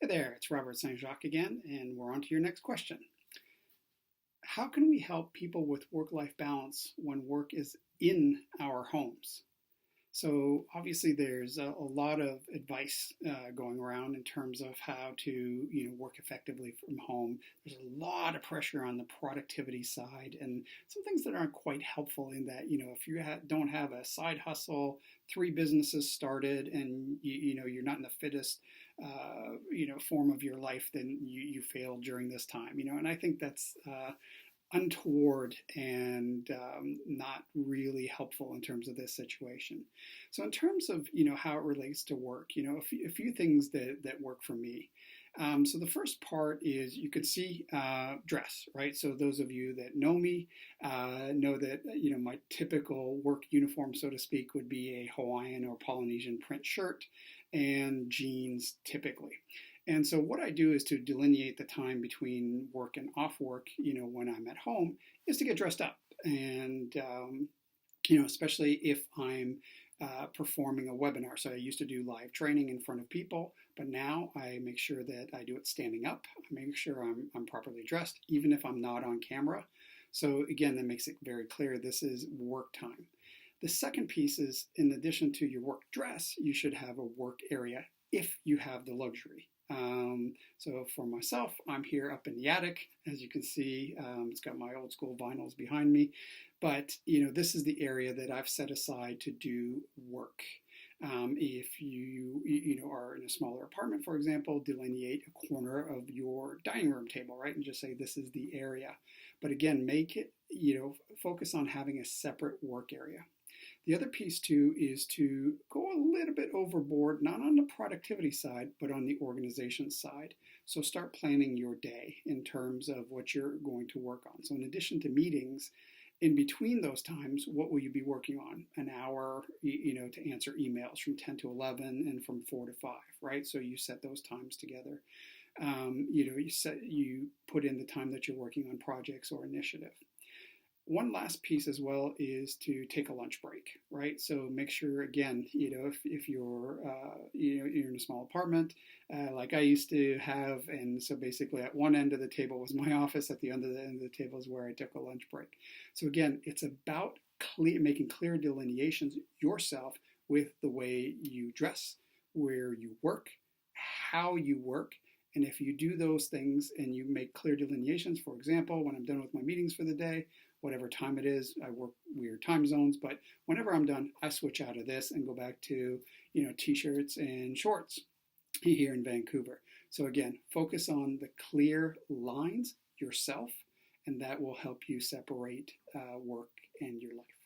Hey there, it's Robert St-Jacques again, and we're on to your next question. How can we help people with work-life balance when work is in our homes? So obviously, there's a lot of advice going around in terms of how to work effectively from home. There's a lot of pressure on the productivity side, and some things that aren't quite helpful in that if you don't have a side hustle, three businesses started, and you're not in the fittest form of your life, then you failed during this time. And I think that's untoward and not really helpful in terms of this situation. So in terms of how it relates to work, a few things that work for me. So the first part is you could see dress, right? So those of you that know me know that my typical work uniform, so to speak, would be a Hawaiian or Polynesian print shirt and jeans typically. And so what I do is to delineate the time between work and off work, when I'm at home, is to get dressed up. And, especially if I'm performing a webinar. So I used to do live training in front of people, but now I make sure that I do it standing up. I make sure I'm properly dressed, even if I'm not on camera. So again, that makes it very clear this is work time. The second piece is, in addition to your work dress, you should have a work area if you have the luxury. So for myself, I'm here up in the attic. As you can see, it's got my old school vinyls behind me. But, this is the area that I've set aside to do work. If you are in a smaller apartment, for example, delineate a corner of your dining room table, right? And just say this is the area. But again, make it, focus on having a separate work area. The other piece too is to go a little bit overboard, not on the productivity side, but on the organization side. So start planning your day in terms of what you're going to work on. So in addition to meetings, in between those times, what will you be working on? An hour, to answer emails from 10 to 11 and from 4 to 5, right? So you set those times together. You put in the time that you're working on projects or initiative. One last piece as well is to take a lunch break, right? So make sure, again, if you're you're in a small apartment like I used to have, and so basically at one end of the table was my office, at the other end of the table is where I took a lunch break. So again, it's about making clear delineations yourself with the way you dress, where you work, how you work. And if you do those things and you make clear delineations, for example, when I'm done with my meetings for the day, whatever time it is, I work weird time zones, but whenever I'm done, I switch out of this and go back to, t-shirts and shorts here in Vancouver. So again, focus on the clear lines yourself, and that will help you separate work and your life.